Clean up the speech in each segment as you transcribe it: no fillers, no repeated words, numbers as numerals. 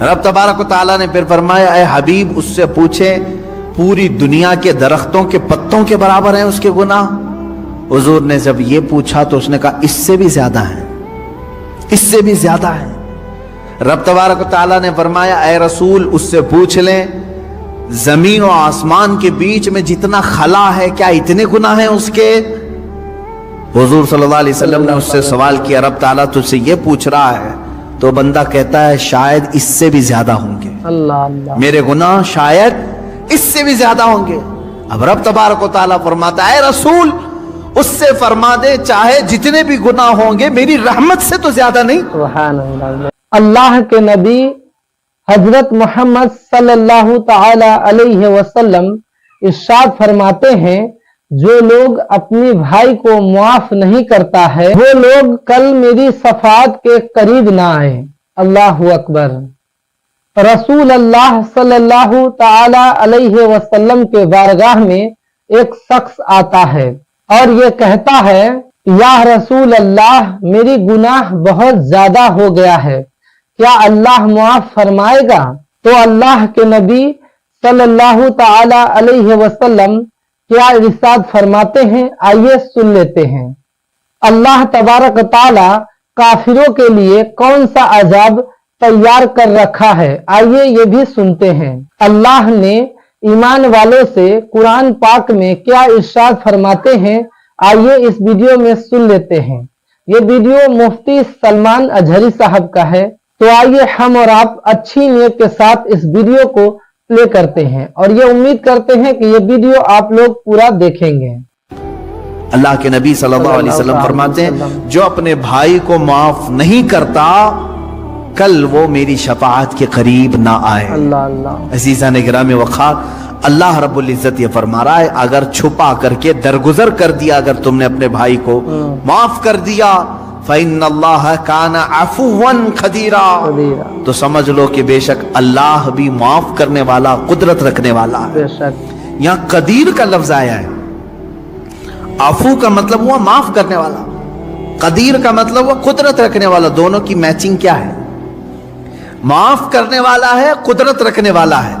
रब तबारक व तआला ने फिर फरमाया, ऐ हबीब उससे पूछे पूरी दुनिया के दरख्तों के पत्तों के बराबर हैं उसके गुनाह? हुजूर ने जब ये पूछा तो उसने कहा इससे भी ज्यादा है, इससे भी ज्यादा है। रब तबारक व तआला ने फरमाया, ऐ रसूल उससे पूछ लें जमीन और आसमान के बीच में जितना खला है क्या इतने गुनाह हैं उसके? हुजूर सल्लल्लाहु अलैहि वसल्लम ने उससे सवाल किया, रब ताला तुझसे ये पूछ रहा है? तो बंदा कहता है शायद इससे भी ज्यादा होंगे, अल्लाह अल्लाह, मेरे गुनाह शायद इससे भी ज्यादा होंगे। अब रब तबारक व तआला फरमाता है, रसूल उससे फरमा दे चाहे जितने भी गुनाह होंगे मेरी रहमत से तो ज्यादा नहीं। सुभान अल्लाह। अल्लाह के नबी हजरत मोहम्मद सल्लल्लाहु ताला अलैहि वसल्लम इरशाद फरमाते हैं, जो लोग अपने भाई को मुआफ नहीं करता है वो लोग कल मेरी शफाअत के करीब ना आए। अल्लाहु अकबर। रसूल अल्लाह सल्लल्लाहु ताला अलैहि वसल्लम के बारगाह में एक शख्स आता है और ये कहता है, या रसूल अल्लाह मेरी गुनाह बहुत ज्यादा हो गया है, क्या अल्लाह मुआफ फरमाएगा? तो अल्लाह के नबी सल्लल्लाहु ताला अलैहि वसल्लम क्या इरशाद फरमाते हैं, आइए सुन लेते हैं। अल्लाह तबारक ताला काफिरों के लिए कौन सा अजाब तैयार कर रखा है, आइए ये भी सुनते हैं। अल्लाह ने ईमान वालों से कुरान पाक में क्या इरशाद फरमाते हैं, आइए इस वीडियो में सुन लेते हैं। ये वीडियो मुफ्ती सलमान अजहरी साहब का है, तो आइए हम और आप अच्छी नीयत के साथ इस वीडियो को प्ले करते हैं और ये उम्मीद करते हैं कि ये वीडियो आप लोग पूरा देखेंगे। अल्लाह के नबी सल्लल्लाहु अलैहि वसल्लम फरमाते हैं, जो अपने भाई को माफ नहीं करता कल वो मेरी शफाअत के करीब ना आए। अल्लाह अल्लाह। अज़ीज़ान गिरामी वक़ार, अल्लाह रब्बुल इज़्ज़त ये फरमा रहा है, अगर छुपा करके दरगुजर कर दिया, अगर तुमने अपने भाई को माफ कर दिया, फ़इन्नल्लाह काना अफ़ुव्वन क़दीरा, तो समझ लो कि बेशक अल्लाह भी माफ करने वाला, कुदरत रखने वाला है। यहाँ कदीर का लफ्ज आया है। अफू का मतलब हुआ माफ करने वाला, कदीर का मतलब हुआ कुदरत रखने वाला। दोनों की मैचिंग क्या है? माफ करने वाला है, कुदरत रखने वाला है।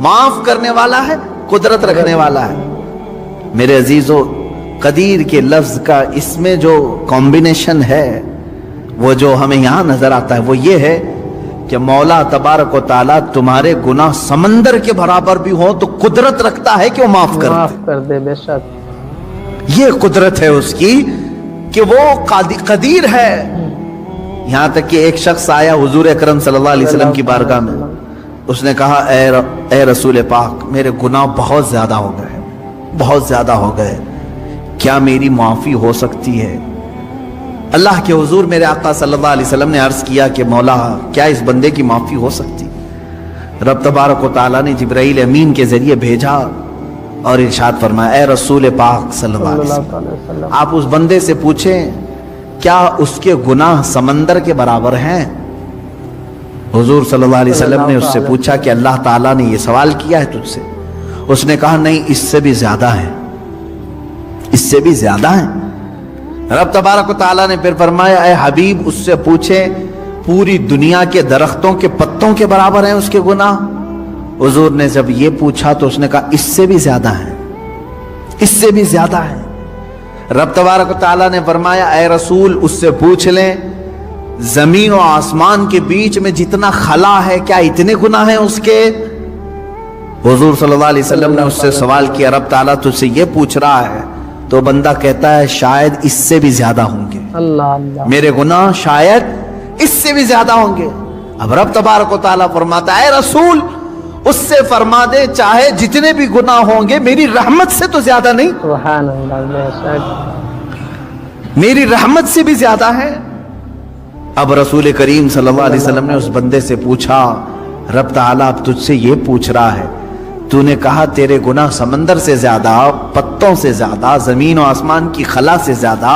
माफ करने वाला है, कुदरत रखने वाला है। मेरे अजीजों, कदीर के लफ्ज का इसमें जो कॉम्बिनेशन है वो जो हमें यहां नजर आता है वो ये है कि मौला तबारक व तआला तुम्हारे गुनाह समंदर के बराबर भी हो तो कुदरत रखता है कि वो माफ कर दे। बेशक ये कुदरत है उसकी कि वो कदीर है। यहां तक कि एक शख्स आया हुजूर अकरम सल्लल्लाहु अलैहि वसल्लम की बारगाह में, उसने कहा, ए रसूल पाक मेरे गुनाह बहुत ज्यादा हो गए, बहुत ज्यादा हो गए, क्या मेरी माफी हो सकती है? अल्लाह के हुजूर मेरे आका सल्लल्लाहु अलैहि वसल्लम ने अर्ज किया कि मौला क्या इस बंदे की माफी हो सकती? रब तबारक व तआला ने जिब्राइल अमीन के जरिए भेजा और इरशाद फरमाया, ए रसूल पाक सल्लल्लाहु अलैहि वसल्लम आप उस बंदे से पूछें क्या उसके गुनाह समंदर के बराबर हैं? हुजूर सल्लल्लाहु अलैहि वसल्लम ने उससे पूछा कि अल्लाह ताला ने ये सवाल किया है तुझसे? उसने कहा नहीं, इससे भी ज्यादा है, इससे भी ज्यादा है। रब तबारक व तआला ने फिर फरमाया, ऐ हबीब उससे पूछे पूरी दुनिया के दरख्तों के पत्तों के बराबर हैं उसके गुनाह? हुजूर ने जब ये पूछा तो उसने कहा इससे भी ज्यादा है, इससे भी ज्यादा है। रब तबारक व तआला ने फरमाया, ऐ रसूल उससे पूछ लें जमीन और आसमान के बीच में जितना खला है क्या इतने गुनाह हैं उसके? हुजूर सल्लल्लाहु अलैहि वसल्लम ने उससे सवाल किया, रब ताला तुझसे ये पूछ रहा है? तो बंदा कहता है शायद इससे भी ज्यादा होंगे, अल्लाह अल्लाह, मेरे गुनाह शायद इससे भी ज्यादा होंगे। अब रब तबारक व तआला फरमाता है, रसूल उससे फरमा दे चाहे जितने भी गुनाह होंगे मेरी रहमत से तो ज्यादा नहीं। सुभान अल्लाह, मेरी रहमत से भी ज्यादा है। अब रसूल करीम सल्लल्लाहु अलैहि वसल्लम ने उस बंदे से पूछा, रब ताला अब तुझसे ये पूछ रहा है, तूने कहा तेरे गुनाह समंदर से ज्यादा, पत्तों से ज्यादा, जमीन और आसमान की खला से ज्यादा,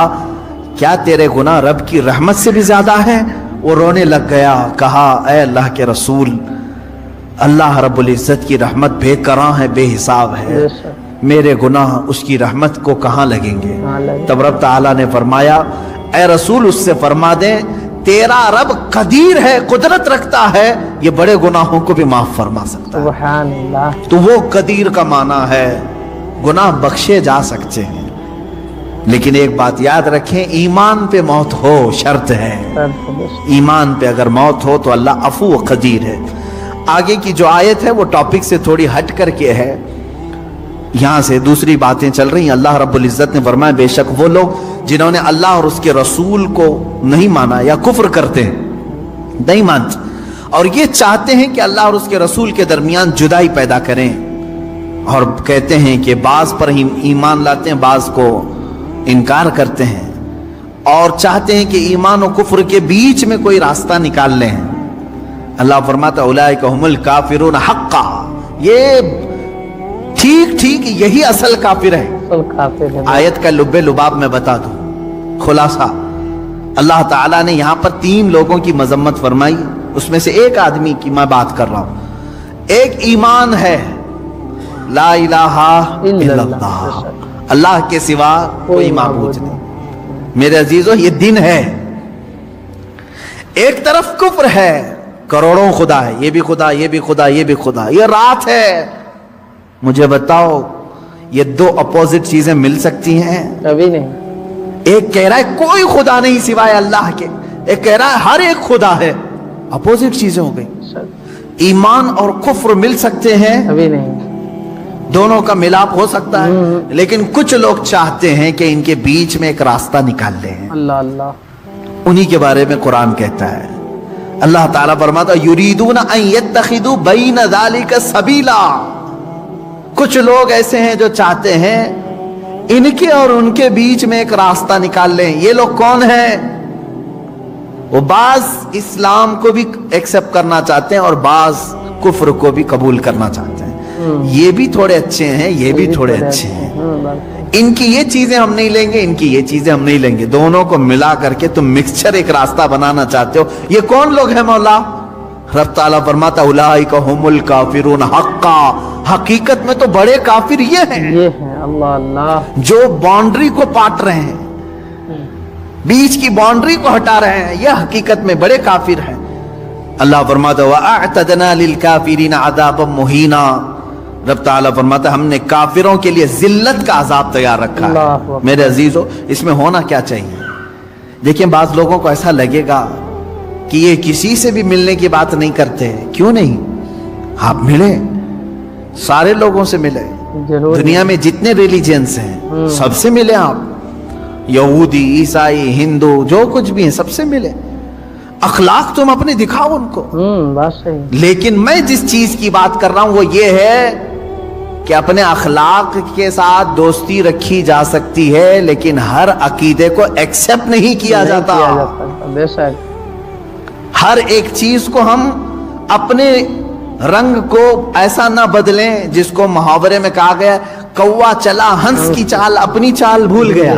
क्या तेरे गुनाह रब की रहमत से भी ज्यादा है? वो रोने लग गया, कहा ऐ अल्लाह के रसूल, अल्लाह रब्बुल इज्जत की रहमत बेकरां है, बेहिसाब है, मेरे गुनाह उसकी रहमत को कहां लगेंगे? तब रब ताला ने फरमाया, ऐ रसूल उससे फरमा दे तेरा रब कदीर है, कुदरत रखता है, ये बड़े गुनाहों को भी माफ फरमा सकता है। सुभान अल्लाह। तो वो कदीर का माना है गुनाह बख्शे जा सकते हैं, लेकिन एक बात याद रखें, ईमान पे मौत हो शर्त है। ईमान पे अगर मौत हो तो अल्लाह अफू व कदीर है। आगे की जो आयत है वो टॉपिक से थोड़ी हट करके है, यहां से दूसरी बातें चल रही हैं। अल्लाह रब्बुल इज्जत ने फरमाया, बेशक वो लोग जिन्होंने अल्लाह और उसके रसूल को नहीं माना या कुफ्र करते हैं, नहीं मानते, और ये चाहते हैं कि अल्लाह और उसके रसूल के दरमियान जुदाई पैदा करें, और कहते हैं कि बाज पर ही ईमान लाते हैं, बाज को इनकार करते हैं, और चाहते हैं कि ईमान और कुफ्र के बीच में कोई रास्ता निकाल लें। अल्लाह फरमाता उलाइका हुमुल काफिरून हक्का, ये ठीक ठीक यही असल काफिर है। आयत का लुब्बे लुबाब में बता दूं, खुलासा, अल्लाह ताला ने यहां पर 3 लोगों की मजम्मत फरमाई, उसमें से एक आदमी की मैं बात कर रहा हूं। एक ईमान है ला इलाहा इल्लल्लाह, अल्लाह के सिवा कोई माबूद नहीं। मेरे अजीजों, ये दिन है। एक तरफ कुफ्र है, करोड़ों खुदा है, ये भी खुदा, ये भी खुदा, ये भी खुदा। ये रात है, मुझे बताओ ये 2 अपोजिट चीजें मिल सकती हैं? कभी नहीं। एक कह रहा है कोई खुदा नहीं सिवाय अल्लाह के, एक कह रहा है हर एक खुदा है। अपोजिट चीजें हो गई। ईमान और कुफ्र मिल सकते हैं? कभी नहीं। दोनों का मिलाप हो सकता है, लेकिन कुछ लोग चाहते हैं कि इनके बीच में एक रास्ता निकाल लें। अल्लाह अल्लाह। उन्हीं के बारे में कुरान कहता है, अल्लाह ताला फरमाता युरीदूना अन यत्तखिदू बैन ज़ालिका सबीला, कुछ लोग ऐसे हैं जो चाहते हैं इनके और उनके बीच में एक रास्ता निकाल लें। ये लोग कौन हैं? वो बाज इस्लाम को भी एक्सेप्ट करना चाहते हैं और बाज कुफ्र को भी कबूल करना चाहते हैं। ये भी थोड़े अच्छे हैं, ये भी थोड़े अच्छे हैं, इनकी ये चीजें हम नहीं लेंगे, इनकी ये चीजें हम नहीं लेंगे, दोनों को मिला करके तुम मिक्सचर एक रास्ता बनाना चाहते हो। ये कौन लोग हैं मौला? रब ताला फरमाता उलाइका हुमुल काफिरून हक्का, हकीकत में तो बड़े काफिर ये हैं, अल्लाह अल्लाह, जो बाउंड्री को पाट रहे हैं, बीच की बाउंड्री को हटा रहे हैं, ये हकीकत में बड़े काफिर हैं। अल्लाह फरमाता वअअतदना लिल काफिरीन अज़ाबम मुहीना, रब ताला फरमाता हमने काफिरों के लिए जिल्लत का अजाब तैयार रखा है। मेरे अजीजों, इसमें होना क्या चाहिए? देखिए, बाज लोगों को ऐसा लगेगा कि ये किसी से भी मिलने की बात नहीं करते। क्यों नहीं? आप मिले, सारे लोगों से मिले, दुनिया में जितने रिलीजियंस हैं सबसे मिले आप, यहूदी, ईसाई, हिंदू, जो कुछ भी है सबसे मिले। अखलाक तुम अपने दिखाओ उनको। बात सही। लेकिन मैं जिस चीज की बात कर रहा हूं वो ये है कि अपने अखलाक के साथ दोस्ती रखी जा सकती है, लेकिन हर अकीदे को एक्सेप्ट नहीं किया जाता। बेशक हर एक चीज को हम अपने रंग को ऐसा ना बदलें जिसको मुहावरे में कहा गया, कौवा चला हंस की चाल, अपनी चाल भूल गया।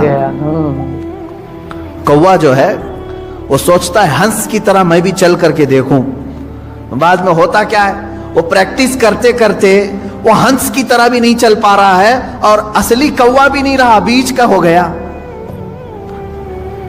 कौवा जो है वो सोचता है हंस की तरह मैं भी चल करके देखूं, बाद में होता क्या है, वो प्रैक्टिस करते करते वो हंस की तरह भी नहीं चल पा रहा है और असली कौवा भी नहीं रहा, बीच का हो गया,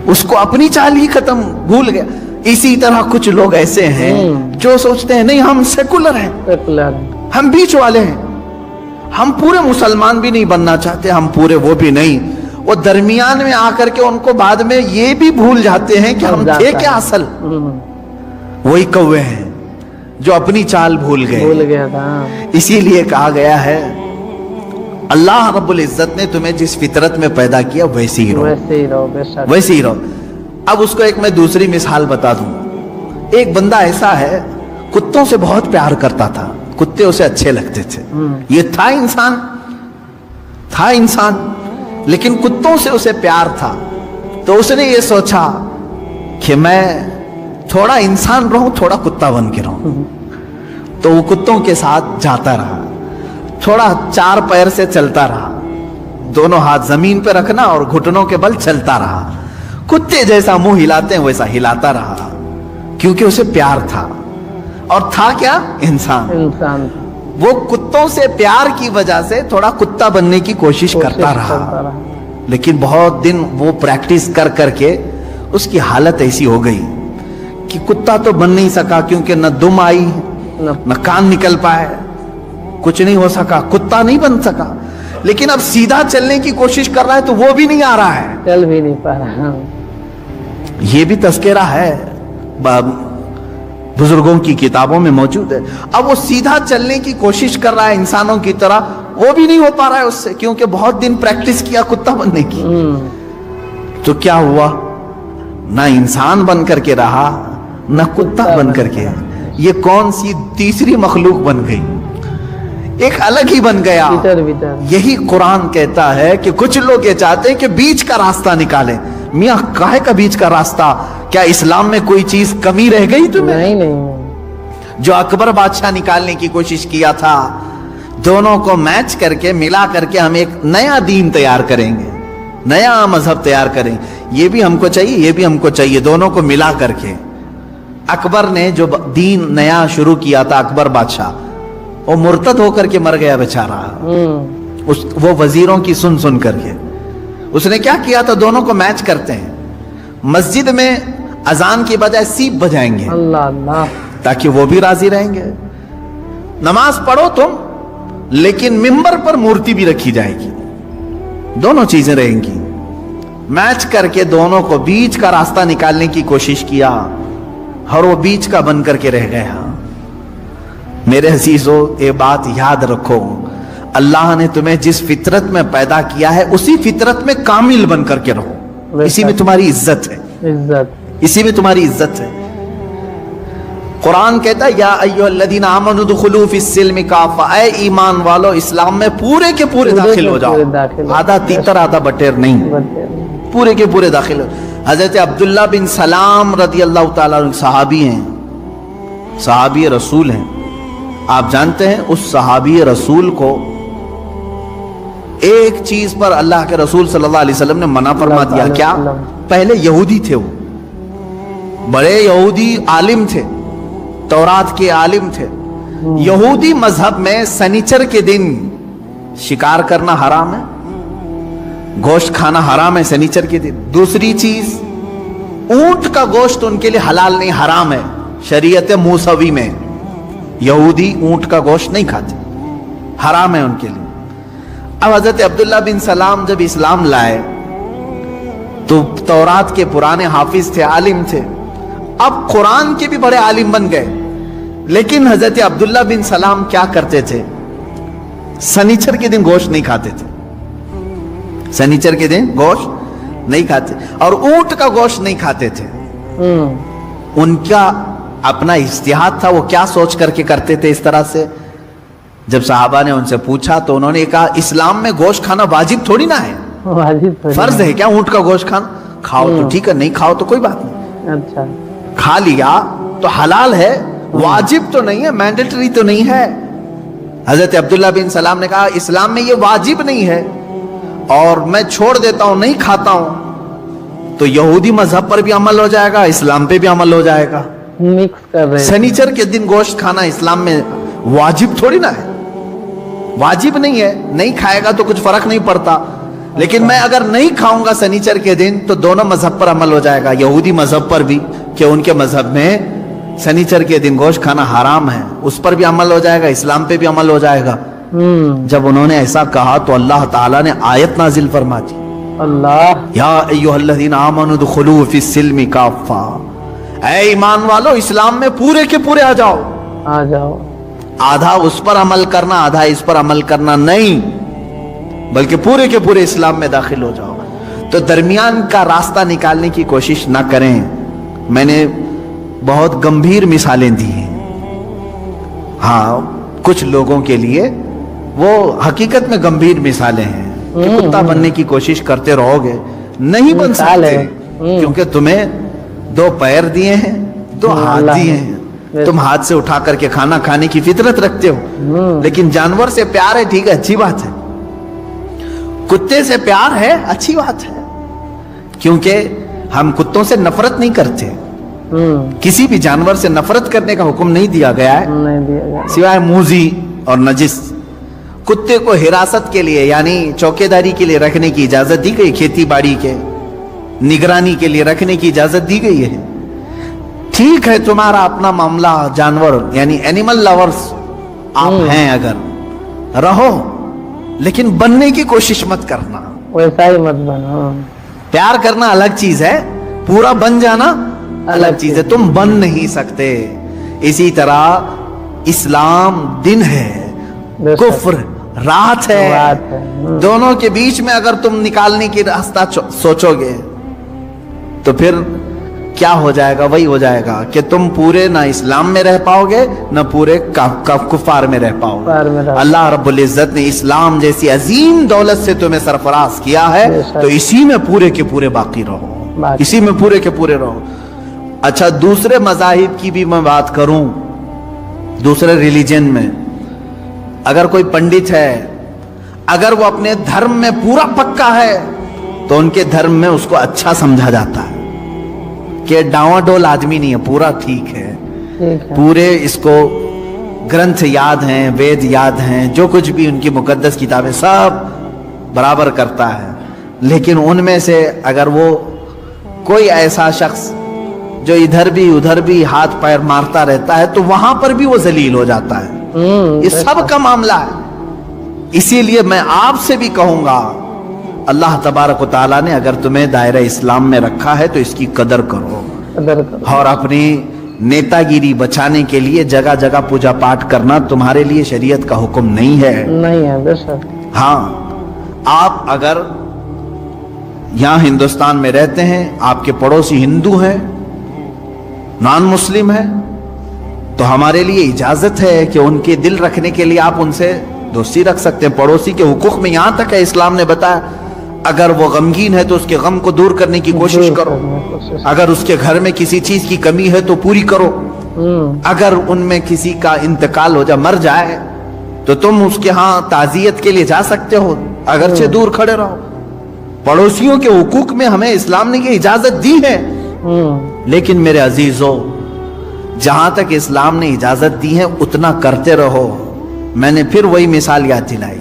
उसको अपनी चाल ही खत्म, भूल गया। इसी तरह कुछ लोग ऐसे हैं जो सोचते हैं नहीं हम सेकुलर हैं, हम बीच वाले हैं, हम पूरे मुसलमान भी नहीं बनना चाहते, हम पूरे वो भी नहीं, वो दरमियान में आकर के उनको बाद में ये भी भूल जाते हैं कि हम थे क्या असल। वही कौवे हैं जो अपनी चाल भूल गए। इसीलिए कहा गया है अल्लाह रब्बुल इज्जत ने तुम्हें जिस फितरत में पैदा किया वैसे ही रहो, वैसे ही रहो। अब उसको एक मैं दूसरी मिसाल बता दूं। एक बंदा ऐसा है कुत्तों से बहुत प्यार करता था, कुत्ते उसे अच्छे लगते थे, ये था इंसान, लेकिन कुत्तों से उसे प्यार था। तो उसने ये सोचा कि मैं थोड़ा इंसान रहूं, थोड़ा कुत्ता बन के रहूं। तो वो कुत्तों के साथ जाता रहा, थोड़ा 4 पैर से चलता रहा, दोनों हाथ जमीन पे रखना और घुटनों के बल चलता रहा, कुत्ते जैसा मुंह हिलाते हैं वैसा हिलाता रहा, क्योंकि उसे प्यार था। और था क्या? इंसान। वो कुत्तों से प्यार की वजह से थोड़ा कुत्ता बनने की कोशिश करता रहा, लेकिन बहुत दिन वो प्रैक्टिस कर करके उसकी हालत ऐसी हो गई कि कुत्ता तो बन नहीं सका क्योंकि न दुम आई न कान निकल पाए, कुछ नहीं हो सका, कुत्ता नहीं बन सका। लेकिन अब सीधा चलने की कोशिश कर रहा है तो वो भी नहीं आ रहा है, चल भी नहीं पा रहा। ये भी तस्करा है, बुजुर्गों की किताबों में मौजूद है। अब वो सीधा चलने की कोशिश कर रहा है इंसानों की तरह, वो भी नहीं हो पा रहा है उससे, क्योंकि बहुत दिन प्रैक्टिस किया कुत्ता बनने की। तो क्या हुआ, ना इंसान बन करके रहा ना कुत्ता बन करके, ये कौन सी तीसरी मखलूक बन गई, एक अलग ही बन गया। यही कुरान कहता है कि कुछ लोग ये चाहते हैं कि बीच का रास्ता निकालें। मियां काहे का बीच का रास्ता, क्या इस्लाम में कोई चीज कमी रह गई तुम्हें? नहीं। जो अकबर बादशाह निकालने की कोशिश किया था, दोनों को मैच करके मिला करके हम एक नया दीन तैयार करेंगे, नया मजहब तैयार करें, ये भी हमको चाहिए ये भी हमको चाहिए, दोनों को मिला करके। अकबर ने जो दीन नया शुरू किया था, अकबर बादशाह, वो मुर्तद होकर के मर गया बेचारा, वो वजीरों की सुन सुन करके। उसने क्या किया था, दोनों को मैच करते हैं, मस्जिद में अजान की बजाय सीप बजाएंगे, अल्लाह अल्लाह, ताकि वो भी राजी रहेंगे। नमाज पढ़ो तुम, लेकिन मिंबर पर मूर्ति भी रखी जाएगी, दोनों चीजें रहेंगी। मैच करके दोनों को बीच का रास्ता निकालने की कोशिश किया, और वो बीच का बन करके रह गया। मेरे अजीजों, ये बात याद रखो, अल्लाह ने तुम्हें जिस फितरत में पैदा किया है, उसी फितरत में कामिल बन करके रहो, इसी में तुम्हारी इज्जत है, इसी में तुम्हारी इज्जत है। कुरान कहता है, या अय्युहल्लज़ीना आमनू दुखुलू फिस्सिल्मि काफ़ा, ऐ ईमान वालो इस्लाम में पूरे के पूरे दाखिल हो जाओ, आधा तीतर आधा बटेर नहीं, पूरे के पूरे दाखिल हो। हजरत अब्दुल्ला बिन सलाम रदी अल्लाह ताला अन्हु सहाबी हैं, सहाबी रसूल हैं। आप जानते हैं उस सहाबी रसूल को एक चीज पर अल्लाह के रसूल सल्लल्लाहु अलैहि वसल्लम ने मना फरमा दिया। क्या? पहले यहूदी थे, वो बड़े यहूदी आलिम थे, तौरात के आलिम थे। यहूदी मजहब में सनीचर के दिन शिकार करना हराम है, गोश्त खाना हराम है सनीचर के दिन। दूसरी चीज, ऊंट का गोश्त उनके लिए हलाल नहीं, हराम है शरीयत मूसवी में। यहूदी ऊंट का गोश्त नहीं खाते, हराम है उनके लिए। अब हजरत अब्दुल्ला बिन सलाम जब इस्लाम लाए तो तौरात के पुराने हाफिज थे, आलिम थे, अब कुरान के भी बड़े आलिम बन गए। लेकिन हजरत अब्दुल्ला बिन सलाम क्या करते थे, सनीचर के दिन गोश्त नहीं खाते थे, सनीचर के दिन गोश्त नहीं खाते, और ऊंट का गोश्त नहीं खाते थे। उनका अपना इज्तिहाद था, वो क्या सोच करके करते थे इस तरह से। जब साहबा ने उनसे पूछा तो उन्होंने कहा, इस्लाम में गोश्त खाना वाजिब थोड़ी ना है, फर्ज है क्या ऊंट का गोश्त खाना? खाओ तो ठीक है, नहीं खाओ तो कोई बात नहीं। अच्छा, खा लिया तो हलाल है, वाजिब तो नहीं है, मैंडेटरी तो नहीं है। हजरत अब्दुल्ला बिन सलाम ने कहा, इस्लाम में ये वाजिब नहीं है और मैं छोड़ देता हूं, नहीं खाता हूं, तो यहूदी मजहब पर भी अमल हो जाएगा, इस्लाम पे भी अमल हो जाएगा। मिक्स कर रहे हैं। सनीचर के दिन गोश्त खाना इस्लाम में वाजिब थोड़ी ना है, वाजिब नहीं है, नहीं खाएगा तो कुछ फर्क नहीं पड़ता। लेकिन मैं अगर नहीं खाऊंगा सनीचर के दिन तो दोनों मजहब पर अमल हो जाएगा, यहूदी मजहब पर भी, कि उनके मजहब में सनीचर के दिन गोश्त खाना हराम है, उस पर भी अमल हो जाएगा, इस्लाम पे भी अमल हो जाएगा। जब उन्होंने ऐसा कहा तो अल्लाह ताला ने आयत नाजिल फरमा दी, अल्लाह या अय्युहल्लज़ीना आमनू दुखुलू फिस्सिल्मि काफ़ा, ऐ ईमान वालो इस्लाम में पूरे के पूरे आ जाओ, आ जाओ। आधा उस पर अमल करना, आधा इस पर अमल करना नहीं, बल्कि पूरे के पूरे इस्लाम में दाखिल हो जाओ। तो दरमियान का रास्ता निकालने की कोशिश ना करें। मैंने बहुत गंभीर मिसालें दी हैं, हाँ कुछ लोगों के लिए वो हकीकत में गंभीर मिसालें हैं कि कुत्ता बनने की कोशिश करते रहोगे, नहीं बन सकते, क्योंकि तुम्हें दो पैर दिए हैं, दो हाथ दिए हैं, तुम हाथ से उठा करके खाना खाने की फितरत रखते हो। लेकिन जानवर से प्यार है, ठीक है, अच्छी बात है, कुत्ते से प्यार है, अच्छी बात है, क्योंकि हम कुत्तों से नफरत नहीं करते, किसी भी जानवर से नफरत करने का हुक्म नहीं दिया गया है, नहीं दिया गया, सिवाय मूजी और नजिस। कुत्ते को हिरासत के लिए यानी चौकीदारी के लिए रखने की इजाजत दी गई, खेती बाड़ी के निगरानी के लिए रखने की इजाजत दी गई है। ठीक है तुम्हारा अपना मामला, जानवर यानी एनिमल लवर्स आप हैं, अगर रहो, लेकिन बनने की कोशिश मत करना। वैसा ही मत बनो। प्यार करना अलग चीज है, पूरा बन जाना अलग चीज है। तुम बन नहीं सकते। इसी तरह इस्लाम दिन है, कुफ्र रात है। दोनों के बीच में अगर तुम निकालने की रास्ता सोचोगे तो फिर क्या हो जाएगा? वही हो जाएगा कि तुम पूरे ना इस्लाम में रह पाओगे ना पूरे कुफार में रह पाओगे। अल्लाह रब्बुल इज्जत ने इस्लाम जैसी अजीम दौलत से तुम्हें सरफराज किया है, तो इसी में पूरे के पूरे बाकी रहो, इसी में पूरे के पूरे रहो। अच्छा, दूसरे मज़ाहिब की भी मैं बात करूं, दूसरे रिलीजन में अगर कोई पंडित है, अगर वो अपने धर्म में पूरा पक्का है तो उनके धर्म में उसको अच्छा समझा जाता है कि डावाडोल आदमी नहीं है, पूरा ठीक है, पूरे इसको ग्रंथ याद हैं, वेद याद हैं, जो कुछ भी उनकी मुकद्दस किताबें सब बराबर करता है। लेकिन उनमें से अगर वो कोई ऐसा शख्स जो इधर भी उधर भी हाथ पैर मारता रहता है तो वहां पर भी वो जलील हो जाता है। ये सब का मामला है। इसीलिए मैं आपसे भी कहूंगा, अल्लाह तबारक व तआला ने अगर तुम्हें दायरा इस्लाम में रखा है तो इसकी कदर करो। और अपनी नेतागिरी बचाने के लिए जगह जगह पूजा पाठ करना तुम्हारे लिए शरीयत का हुक्म नहीं है। बेशक। हाँ, आप अगर यहां हिंदुस्तान में रहते हैं, आपके पड़ोसी हिंदू हैं, नॉन मुस्लिम है, तो हमारे लिए इजाजत है कि उनके दिल रखने के लिए आप उनसे दोस्ती रख सकते हैं। पड़ोसी के हुकूक में यहां तक है, इस्लाम ने बताया अगर वो गमगीन है तो उसके गम को दूर करने की कोशिश करो, अगर उसके घर में किसी चीज की कमी है तो पूरी करो, अगर उनमें किसी का इंतकाल हो जाए, मर जाए, तो तुम उसके यहाँ ताजियत के लिए जा सकते हो, अगरचे दूर खड़े रहो। पड़ोसियों के हुकूक में हमें इस्लाम ने ये इजाजत दी है। लेकिन मेरे अजीजों, जहां तक इस्लाम ने इजाजत दी है उतना करते रहो। मैंने फिर वही मिसाल याद दिलाई,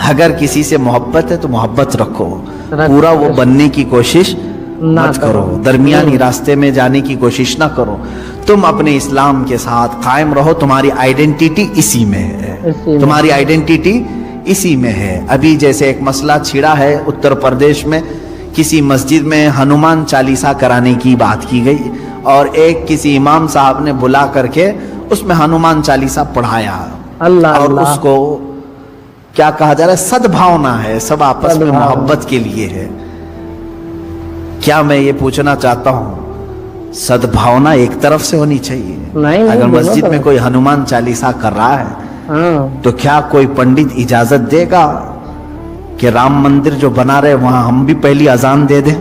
अगर किसी से मोहब्बत है तो मोहब्बत रखो, पूरा वो बनने की कोशिश मत करो, दरमियानी रास्ते में जाने की कोशिश ना करो। तुम अपने इस्लाम के साथ कायम रहो, तुम्हारी आइडेंटिटी इसी में है, तुम्हारी आइडेंटिटी इसी में है। अभी जैसे एक मसला छिड़ा है उत्तर प्रदेश में, किसी मस्जिद में हनुमान चालीसा कराने की बात की गई और एक किसी इमाम साहब ने बुला करके उसमें हनुमान चालीसा पढ़ाया और उसको क्या कहा जा रहा है, सद्भावना है, सब आपस में मोहब्बत के लिए है। क्या मैं ये पूछना चाहता हूँ, सद्भावना एक तरफ से होनी चाहिए। अगर मस्जिद में कोई हनुमान चालीसा कर रहा है तो क्या कोई पंडित इजाजत देगा कि राम मंदिर जो बना रहे वहां हम भी पहली अजान दे दें,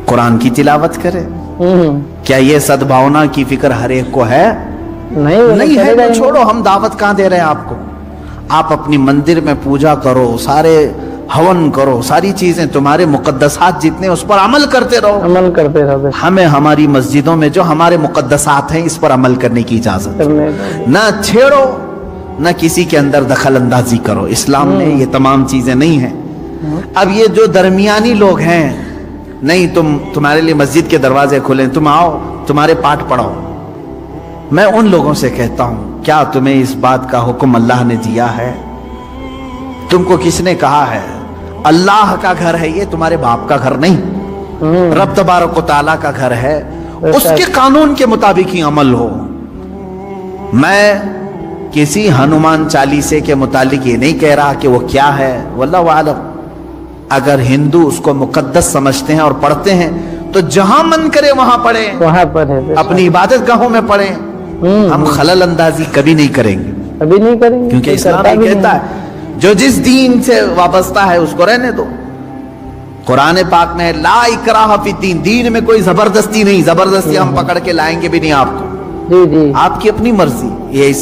कुरान की तिलावत करें? क्या ये सद्भावना की फिक्र हर एक को है? नहीं है तो छोड़ो, हम दावत कहां दे रहे हैं आपको। आप अपनी मंदिर में पूजा करो, सारे हवन करो, सारी चीजें तुम्हारे मुकद्दसात जितने उस पर अमल करते रहो। हमें हमारी मस्जिदों में जो हमारे मुकद्दसात हैं इस पर अमल करने की इजाजत ना छेड़ो, ना किसी के अंदर दखल अंदाजी करो। इस्लाम में ये तमाम चीजें नहीं है। अब ये जो दरमियानी लोग हैं, नहीं तुम्हारे लिए मस्जिद के दरवाजे खुले, तुम आओ, तुम्हारे पाठ पढ़ो, मैं उन लोगों से कहता हूं, क्या तुम्हें इस बात का हुक्म अल्लाह ने दिया है? तुमको किसने कहा है? अल्लाह का घर है ये, तुम्हारे बाप का घर नहीं। रब तबारक व तआला का घर है, उसके कानून के मुताबिक ही अमल हो। मैं किसी हनुमान चालीसे के मुतालिक ये नहीं कह रहा कि वो क्या है, वल्लाहु आलम। अगर हिंदू उसको मुकद्दस समझते हैं और पढ़ते हैं तो जहां मन करे वहां पढ़े, अपनी इबादत गाहों में पढ़े। हम खलल अंदाजी कभी नहीं करेंगे, क्योंकि इस्लाम ये कहता है जो जिस दीन से वाबस्ता है उसको रहने दो। कुरान पाक में ला इकराह फिद्दीन, दीन में कोई जबरदस्ती नहीं, जबरदस्ती हम पकड़ के लाएंगे भी नहीं आपको। आपकी अपनी मर्जी, ये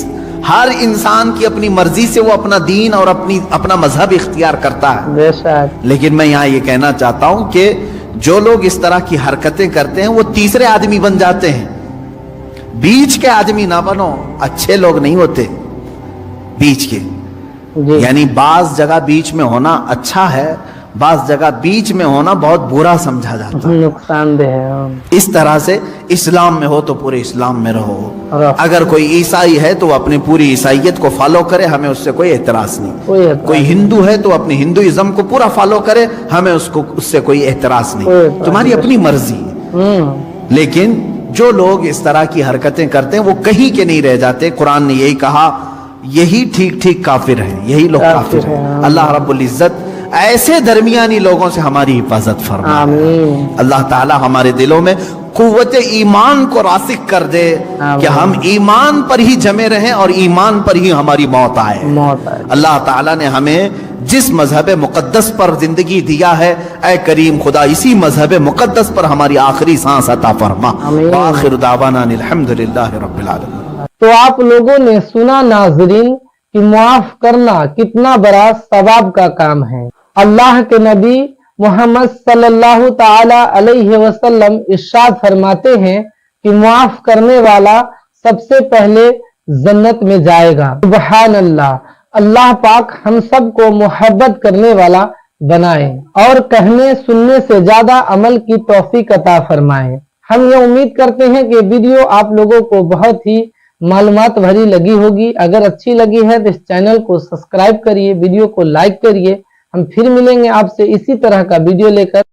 हर इंसान की अपनी मर्जी से वो अपना दीन और अपना मजहब इख्तियार करता है। लेकिन मैं यहाँ ये कहना चाहता हूं कि जो लोग इस तरह की हरकतें करते हैं वो तीसरे आदमी बन जाते हैं। बीच के आदमी ना बनो, अच्छे लोग नहीं होते बीच के। यानी बाज जगह बीच में होना अच्छा है, बाज जगह बीच में होना बहुत बुरा समझा जाता है। नुकसान दह है। इस तरह से इस्लाम में हो तो पूरे इस्लाम में रहो। और अगर कोई ईसाई है तो अपनी पूरी ईसाइयत को फॉलो करे, हमें उससे कोई एतराज नहीं। कोई हिंदू है तो अपनी हिंदुइज्म को पूरा फॉलो करे, हमें उससे कोई एतराज नहीं। तुम्हारी अपनी मर्जी है। लेकिन जो लोग इस तरह की हरकतें करते हैं वो कहीं के नहीं रह जाते। कुरान ने यही कहा, यही ठीक ठीक काफिर है, यही लोग काफिर हैं। अल्लाह रब्बुल इज्जत ऐसे दरमियानी लोगों से हमारी हिफाजत फरमाए। अल्लाह ताला हमारे दिलों में कुव्वत ईमान को रासिक कर दे कि हम ईमान पर ही जमे रहें और ईमान पर ही हमारी मौत आए। अल्लाह ताला ने हमें जिस मजहब मुकद्दस पर जिंदगी दिया है, ऐ करीम खुदा इसी मजहब मुकद्दस पर हमारी आखिरी सांस अता फरमा। आखिर दावाना अल्हम्दुलिल्लाहि रब्बिल आलमीन। तो आप लोगों ने सुना नाज़रीन कि मुआफ करना कितना बड़ा सवाब का काम है। अल्लाह के नबी मोहम्मद सल्लल्लाहु ताला अलैहि वसल्लम इरशाद फरमाते हैं कि मुआफ करने वाला सबसे पहले जन्नत में जाएगा। सुभान अल्लाह। अल्लाह पाक हम सबको मोहब्बत करने वाला बनाए और कहने सुनने से ज्यादा अमल की तौफीक अता फरमाए। हम ये उम्मीद करते हैं कि वीडियो आप लोगों को बहुत ही मालूमात भरी लगी होगी। अगर अच्छी लगी है तो इस चैनल को सब्सक्राइब करिए, वीडियो को लाइक करिए। हम फिर मिलेंगे आपसे इसी तरह का वीडियो लेकर।